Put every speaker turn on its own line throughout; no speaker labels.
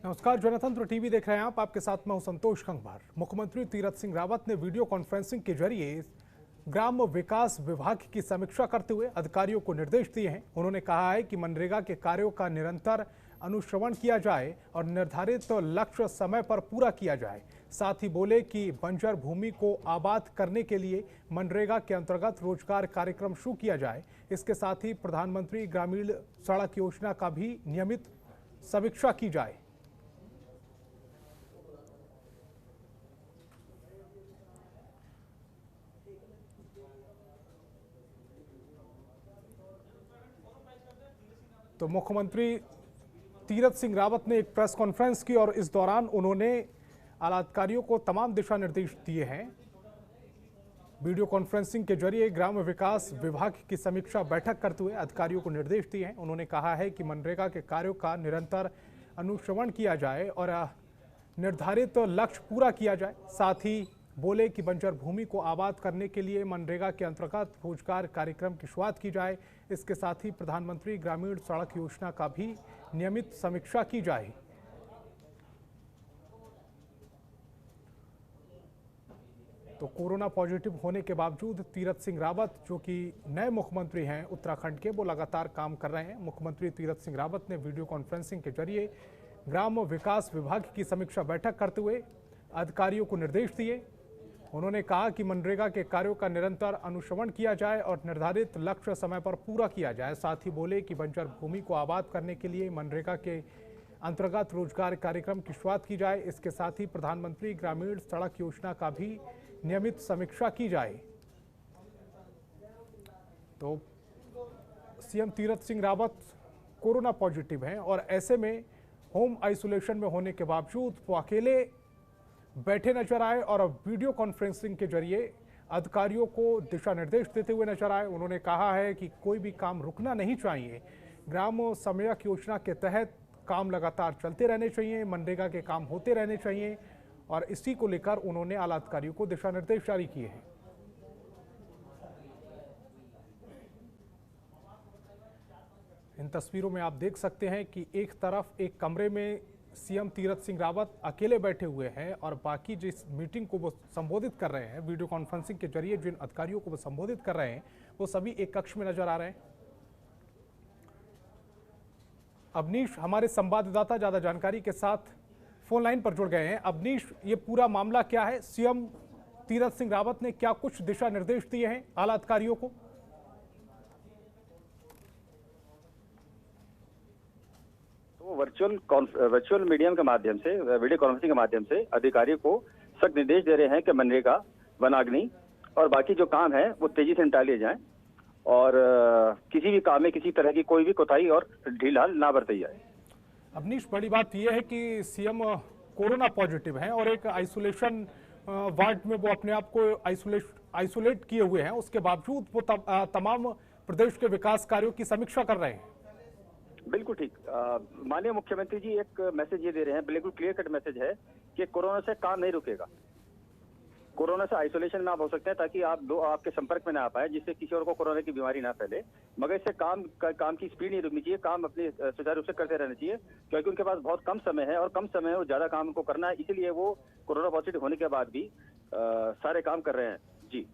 नमस्कार, जनतंत्र टीवी देख रहे हैं आप। आपके साथ मैं हूं संतोष कंगवार। मुख्यमंत्री तीरथ सिंह रावत ने वीडियो कॉन्फ्रेंसिंग के जरिए ग्राम विकास विभाग की समीक्षा करते हुए अधिकारियों को निर्देश दिए हैं। उन्होंने कहा है कि मनरेगा के कार्यों का निरंतर अनुश्रवण किया जाए और निर्धारित लक्ष्य समय पर पूरा किया जाए। साथ ही बोले कि बंजर भूमि को आबाद करने के लिए मनरेगा के अंतर्गत रोजगार कार्यक्रम शुरू किया जाए। इसके साथ ही प्रधानमंत्री ग्रामीण सड़क योजना का भी नियमित समीक्षा की जाए। तो मुख्यमंत्री तीरथ सिंह रावत ने एक प्रेस कॉन्फ्रेंस की और इस दौरान उन्होंने आलाधिकारियों को तमाम दिशा निर्देश दिए हैं। वीडियो कॉन्फ्रेंसिंग के जरिए ग्राम विकास विभाग की समीक्षा बैठक करते हुए अधिकारियों को निर्देश दिए हैं। उन्होंने कहा है कि मनरेगा के कार्यों का निरंतर अनुश्रवण किया जाए और निर्धारित लक्ष्य पूरा किया जाए। साथ ही बोले कि बंजर भूमि को आबाद करने के लिए मनरेगा के अंतर्गत रोजगार कार्यक्रम की शुरुआत की जाए। इसके साथ ही प्रधानमंत्री ग्रामीण सड़क योजना का भी नियमित समीक्षा की जाए। तो कोरोना पॉजिटिव होने के बावजूद तीरथ सिंह रावत, जो कि नए मुख्यमंत्री हैं उत्तराखंड के, वो लगातार काम कर रहे हैं। मुख्यमंत्री तीरथ सिंह रावत ने वीडियो कॉन्फ्रेंसिंग के जरिए ग्राम विकास विभाग की समीक्षा बैठक करते हुए अधिकारियों को निर्देश दिए। उन्होंने कहा कि मनरेगा के कार्यों का निरंतर अनुश्रवण किया जाए और निर्धारित लक्ष्य समय पर पूरा किया जाए। साथ ही बोले कि बंजर भूमि को आबाद करने के लिए मनरेगा के अंतर्गत रोजगार कार्यक्रम की शुरुआत की जाए। इसके साथ ही प्रधानमंत्री ग्रामीण सड़क योजना का भी नियमित समीक्षा की जाए। तो CM Tirath Singh Rawat corona positive हैं और ऐसे में होम आइसोलेशन में होने के बावजूद वो अकेले बैठे नजर आए और वीडियो कॉन्फ्रेंसिंग के जरिए अधिकारियों को दिशा निर्देश देते हुए नजर आए। उन्होंने कहा है कि कोई भी काम रुकना नहीं चाहिए। ग्राम समयक योजना के तहत काम लगातार चलते रहने चाहिए, मनरेगा के काम होते रहने चाहिए और इसी को लेकर उन्होंने आला अधिकारियों को दिशा निर्देश जारी किए हैं। इन तस्वीरों में आप देख सकते हैं कि एक तरफ एक कमरे में सीएम तीरथ सिंह रावत अकेले बैठे हुए हैं और बाकी जिस मीटिंग को वो संबोधित कर रहे हैं, वीडियो कॉन्फ्रेंसिंग के जरिए जिन अधिकारियों को वो संबोधित कर रहे हैं, वो सभी एक कक्ष में नजर आ रहे हैं। अवनीश, हमारे संवाददाता ज्यादा जानकारी के साथ फोन लाइन पर जुड़ गए हैं। अवनीश, ये पूरा मामला क्या है? सीएम तीरथ सिंह रावत ने क्या कुछ दिशा निर्देश दिए हैं आला अधिकारियों को?
वर्चुअल मीडियम के माध्यम से, वीडियो कॉन्फ्रेंसिंग के माध्यम से अधिकारियों को सख्त निर्देश दे रहे हैं कि मनरेगा, वनाग्नि और बाकी जो काम है वो तेजी से निपटा लिए जाएं और किसी भी काम में किसी तरह की कोई भी कोताही और ढील ना बरती जाए।
अवनीश, बड़ी बात यह है कि सीएम कोरोना पॉजिटिव हैं और एक आइसोलेशन वार्ड में वो अपने आप को आइसोलेट किए हुए हैं। उसके बावजूद वो तमाम प्रदेश के विकास कार्यों की समीक्षा कर रहे हैं।
बिल्कुल ठीक। माननीय मुख्यमंत्री जी एक मैसेज ये दे रहे हैं, बिल्कुल क्लियर कट मैसेज है कि कोरोना से काम नहीं रुकेगा। कोरोना से आइसोलेशन में आप हो सकते हैं ताकि आप आपके संपर्क में ना आ पाए, जिससे किसी और को कोरोना की बीमारी ना फैले, मगर इससे काम की स्पीड नहीं रुकनी चाहिए। काम अपने सुचारू रूप से करते रहना चाहिए, क्योंकि उनके पास बहुत कम समय है और कम समय है वो ज्यादा काम उनको करना है, इसीलिए वो कोरोना पॉजिटिव होने के बाद भी सारे काम कर रहे हैं। जी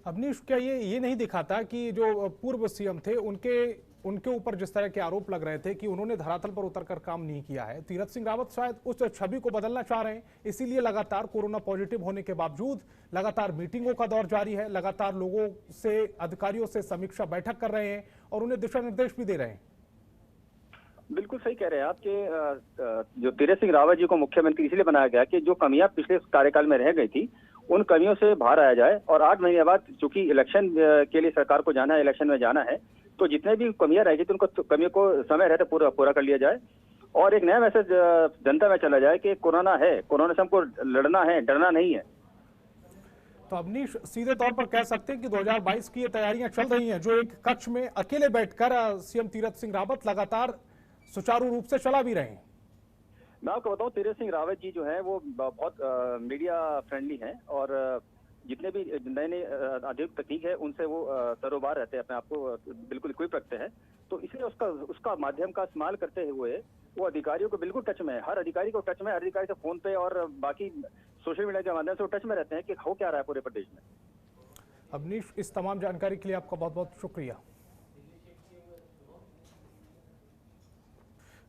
अवनीश, क्या ये नहीं दिखाता कि जो पूर्व सीएम थे उनके ऊपर जिस तरह के आरोप लग रहे थे कि उन्होंने धरातल पर उतरकर काम नहीं किया है, तीरथ सिंह रावत शायद उस छवि को बदलना चाह रहे हैं, इसीलिए लगातार कोरोना पॉजिटिव होने के बावजूद लगातार मीटिंगों का दौर जारी है, लगातार लोगों से, अधिकारियों से समीक्षा बैठक कर रहे हैं और उन्हें दिशा निर्देश भी दे रहे हैं।
बिल्कुल सही कह रहे हैं आप कि जो तीरथ सिंह रावत जी को मुख्यमंत्री इसलिए बनाया गया कि जो कमियां पिछले कार्यकाल में रह गई थी उन कमियों से बाहर आया जाए और 8 महीने बाद चूंकि इलेक्शन के लिए सरकार को जाना है, इलेक्शन में जाना है, तो जितने भी कमियां रह गई थी उनको कमियों को समय रहते पूरा कर लिया जाए और एक नया मैसेज जनता में चला जाए कि कोरोना है, कोरोना से हमको लड़ना है, डरना नहीं है।
तो अवनीश, सीधे तौर पर कह सकते हैं कि 2022 की ये तैयारियां चल रही हैं जो एक कक्ष में अकेले बैठकर सीएम तीरथ सिंह रावत लगातार सुचारू रूप से चला भी रहे हैं।
मैं आपको बताऊं, तीरथ सिंह रावत जी जो है वो बहुत मीडिया फ्रेंडली हैं और जितने भी नए नए आधुनिक तकनीक है उनसे वो सरोबार रहते हैं, अपने आप को बिल्कुल इक्विप रखते हैं। तो इसलिए उसका माध्यम का इस्तेमाल करते हुए वो अधिकारियों को बिल्कुल टच में है, हर अधिकारी को टच में, हर अधिकारी से फोन पे और बाकी सोशल मीडिया के माध्यम से वो टच में रहते हैं कि हो क्या रहा है पूरे प्रदेश में।
अवनीश, इस तमाम जानकारी के लिए आपका बहुत बहुत शुक्रिया।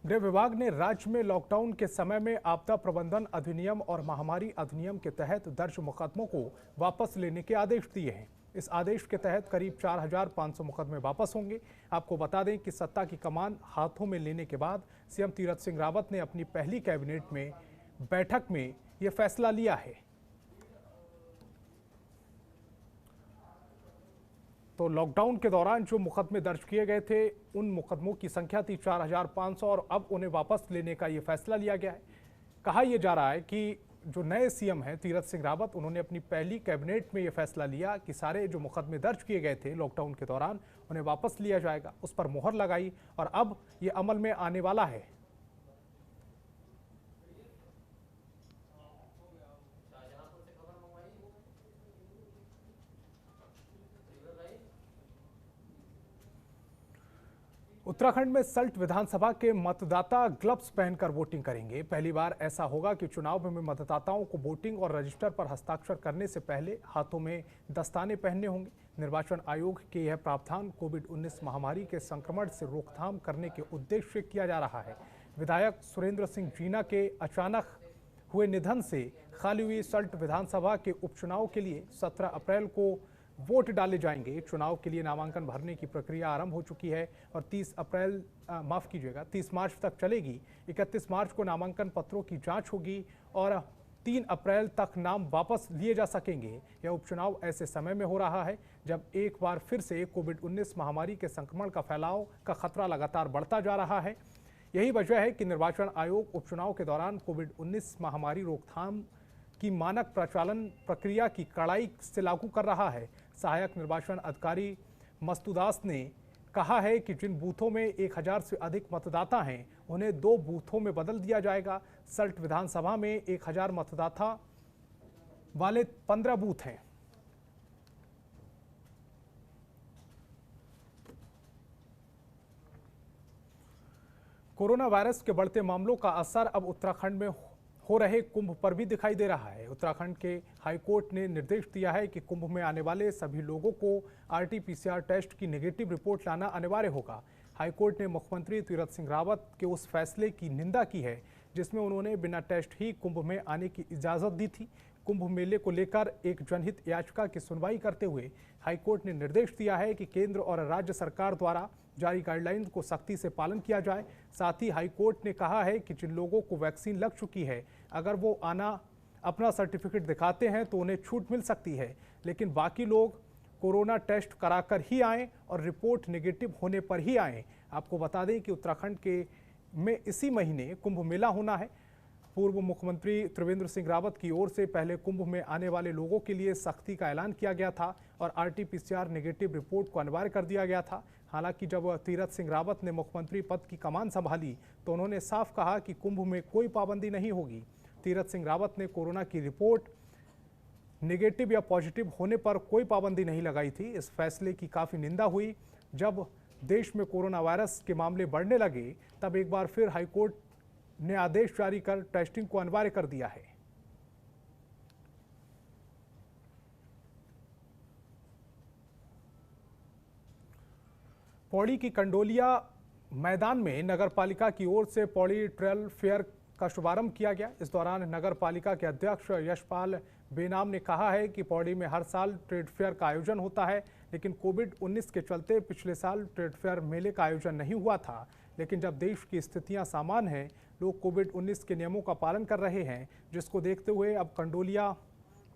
गृह विभाग ने राज्य में लॉकडाउन के समय में आपदा प्रबंधन अधिनियम और महामारी अधिनियम के तहत दर्ज मुकदमों को वापस लेने के आदेश दिए हैं। इस आदेश के तहत करीब 4,500 मुकदमे वापस होंगे। आपको बता दें कि सत्ता की कमान हाथों में लेने के बाद सीएम तीरथ सिंह रावत ने अपनी पहली कैबिनेट में बैठक में यह फैसला लिया है। तो लॉकडाउन के दौरान जो मुकदमे दर्ज किए गए थे उन मुकदमों की संख्या थी 4,500 और अब उन्हें वापस लेने का ये फैसला लिया गया है। कहा यह जा रहा है कि जो नए सीएम हैं तीरथ सिंह रावत, उन्होंने अपनी पहली कैबिनेट में यह फैसला लिया कि सारे जो मुकदमे दर्ज किए गए थे लॉकडाउन के दौरान उन्हें वापस लिया जाएगा, उस पर मोहर लगाई और अब ये अमल में आने वाला है। उत्तराखंड में सल्ट विधानसभा के मतदाता ग्लव्स पहनकर वोटिंग करेंगे। पहली बार ऐसा होगा कि चुनाव में मतदाताओं को वोटिंग और रजिस्टर पर हस्ताक्षर करने से पहले हाथों में दस्ताने पहनने होंगे। निर्वाचन आयोग के यह प्रावधान कोविड-19 महामारी के संक्रमण से रोकथाम करने के उद्देश्य से किया जा रहा है। विधायक सुरेंद्र सिंह जीना के अचानक हुए निधन से खाली हुई सल्ट विधानसभा के उपचुनाव के लिए 17 अप्रैल को वोट डाले जाएंगे। चुनाव के लिए नामांकन भरने की प्रक्रिया आरंभ हो चुकी है और 30 मार्च तक चलेगी। 31 मार्च को नामांकन पत्रों की जांच होगी और 3 अप्रैल तक नाम वापस लिए जा सकेंगे। यह उपचुनाव ऐसे समय में हो रहा है जब एक बार फिर से कोविड-19 महामारी के संक्रमण का फैलाव का खतरा लगातार बढ़ता जा रहा है। यही वजह है कि निर्वाचन आयोग उपचुनाव के दौरान कोविड-19 महामारी रोकथाम की मानक प्रचालन प्रक्रिया की कड़ाई से लागू कर रहा है। सहायक निर्वाचन अधिकारी मस्तुदास ने कहा है कि जिन बूथों में 1000 से अधिक मतदाता हैं उन्हें 2 बूथों में बदल दिया जाएगा। सल्ट विधानसभा में 1000 मतदाता वाले 15 बूथ हैं। कोरोना वायरस के बढ़ते मामलों का असर अब उत्तराखंड में हो रहे कुंभ पर भी दिखाई दे रहा है। उत्तराखंड के हाईकोर्ट ने निर्देश दिया है कि कुंभ में आने वाले सभी लोगों को RT-PCR टेस्ट की नेगेटिव रिपोर्ट लाना अनिवार्य होगा। हाईकोर्ट ने मुख्यमंत्री तीरथ सिंह रावत के उस फैसले की निंदा की है जिसमें उन्होंने बिना टेस्ट ही कुंभ में आने की इजाज़त दी थी। कुंभ मेले को लेकर एक जनहित याचिका की सुनवाई करते हुए हाईकोर्ट ने निर्देश दिया है कि केंद्र और राज्य सरकार द्वारा जारी गाइडलाइंस को सख्ती से पालन किया जाए। साथ ही हाईकोर्ट ने कहा है कि जिन लोगों को वैक्सीन लग चुकी है अगर वो अपना सर्टिफिकेट दिखाते हैं तो उन्हें छूट मिल सकती है, लेकिन बाकी लोग कोरोना टेस्ट कराकर ही आएँ और रिपोर्ट नेगेटिव होने पर ही आएँ। आपको बता दें कि उत्तराखंड में इसी महीने कुंभ मेला होना है। पूर्व मुख्यमंत्री त्रिवेंद्र सिंह रावत की ओर से पहले कुंभ में आने वाले लोगों के लिए सख्ती का ऐलान किया गया था और RT-PCR नेगेटिव रिपोर्ट को अनिवार्य कर दिया गया था। हालांकि जब तीरथ सिंह रावत ने मुख्यमंत्री पद की कमान संभाली तो उन्होंने साफ कहा कि कुंभ में कोई पाबंदी नहीं होगी। तीरथ सिंह रावत ने कोरोना की रिपोर्ट नेगेटिव या पॉजिटिव होने पर कोई पाबंदी नहीं लगाई थी। इस फैसले की काफ़ी निंदा हुई। जब देश में कोरोना वायरस के मामले बढ़ने लगे तब एक बार फिर हाईकोर्ट ने आदेश जारी कर टेस्टिंग को अनिवार्य कर दिया है। पौड़ी की कंडोलिया मैदान में नगर पालिका की ओर से पौड़ी ट्रेल फेयर का शुभारंभ किया गया। इस दौरान नगर पालिका के अध्यक्ष यशपाल बेनाम ने कहा है कि पौड़ी में हर साल ट्रेड फेयर का आयोजन होता है, लेकिन कोविड-19 के चलते पिछले साल ट्रेड फेयर मेले का आयोजन नहीं हुआ था। लेकिन जब देश की स्थितियां सामान्य हैं, लोग कोविड-19 के नियमों का पालन कर रहे हैं, जिसको देखते हुए अब कंडोलिया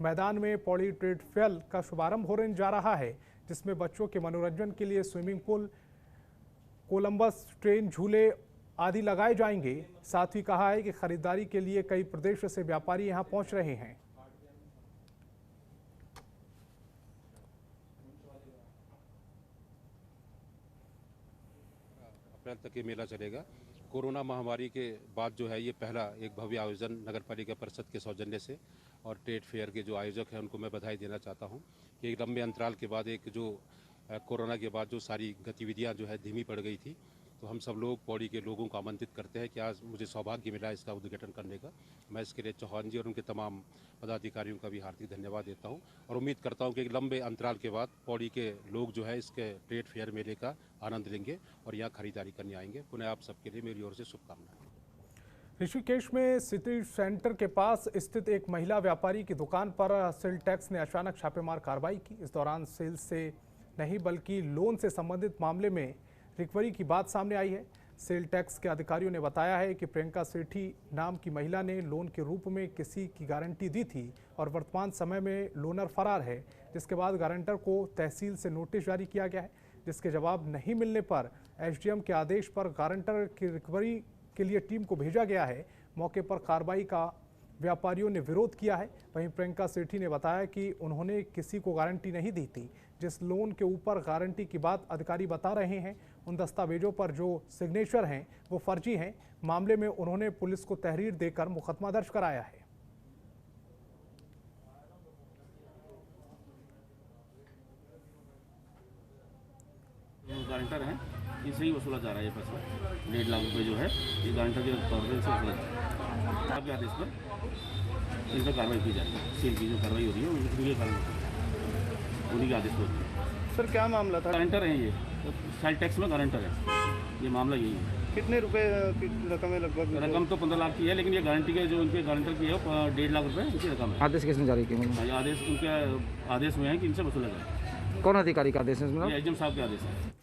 मैदान में पौड़ी ट्रेड फेयर का शुभारंभ होने जा रहा है, जिसमें बच्चों के मनोरंजन के लिए स्विमिंग पूल, कोलंबस ट्रेन झूले आदि लगाए जाएंगे। साथ ही कहा है कि खरीदारी के लिए कई प्रदेश से व्यापारी यहां पहुंच रहे हैं।
अप्रैल तक ये मेला चलेगा। कोरोना महामारी के बाद जो है ये पहला एक भव्य आयोजन नगर पालिका परिषद के सौजन्य से, और ट्रेड फेयर के जो आयोजक हैं उनको मैं बधाई देना चाहता हूं कि एक लंबे अंतराल के बाद एक जो कोरोना के बाद जो सारी गतिविधियां जो है धीमी पड़ गई थी, तो हम सब लोग पौड़ी के लोगों को आमंत्रित करते हैं कि आज मुझे सौभाग्य मिला इसका उद्घाटन करने का। मैं इसके लिए चौहान जी और उनके तमाम पदाधिकारियों का भी हार्दिक धन्यवाद देता हूं और उम्मीद करता हूं कि एक लंबे अंतराल के बाद पौड़ी के लोग जो है इसके ट्रेड फेयर मेले का आनंद लेंगे और यहाँ खरीदारी करने आएंगे। पुनः आप सबके लिए मेरी ओर से शुभकामनाएं।
ऋषिकेश में सिटी सेंटर के पास स्थित एक महिला व्यापारी की दुकान पर सेल टैक्स ने अचानक छापेमार कार्रवाई की। इस दौरान सेल से नहीं बल्कि लोन से संबंधित मामले में रिकवरी की बात सामने आई है। सेल टैक्स के अधिकारियों ने बताया है कि प्रियंका सेठी नाम की महिला ने लोन के रूप में किसी की गारंटी दी थी और वर्तमान समय में लोनर फरार है, जिसके बाद गारंटर को तहसील से नोटिस जारी किया गया है, जिसके जवाब नहीं मिलने पर एसडीएम के आदेश पर गारंटर की रिकवरी के लिए टीम को भेजा गया है। मौके पर कार्रवाई का व्यापारियों ने विरोध किया है। वहीं प्रियंका सेठी ने बताया कि उन्होंने किसी को गारंटी नहीं दी थी। जिस लोन के ऊपर गारंटी की बात अधिकारी बता रहे हैं, उन दस्तावेजों पर जो सिग्नेचर हैं वो फर्जी हैं। मामले में उन्होंने पुलिस को तहरीर देकर मुकदमा दर्ज कराया है।
गारंटर हैं, इसे ही वसूला जा रहा है ये पैसा 1.5 लाख रुपए जो है ये गारंटर के तौर पर इनसे वसूला जा रहा है। आपके आदेश पर इन पर कार्रवाई की जाएगी। सील की जो कार्रवाई हो रही है उनके कारण उन्हीं के आदेश पर होती है।
सर क्या मामला था?
गारंटर हैं ये, सेल टैक्स में गारंटर है, ये मामला यही है।
कितने रुपए की रकम है लगभग?
रकम तो 15 लाख की है, लेकिन ये गारंटी के जो उनके गारंटर की है 1.5 लाख रुपए इनकी रकम है।
आदेश किसने जारी किया?
ये आदेश उनके आदेश में है कि इनसे वसूला जाए।
कौन अधिकारी का आदेश है इसमें?
ये एसडीएम साहब के आदेश है।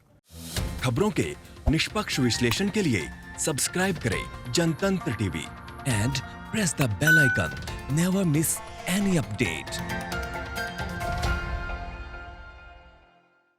खबरों के निष्पक्ष विश्लेषण के लिए सब्सक्राइब करें Jantantra TV and press the bell icon. Never miss any update.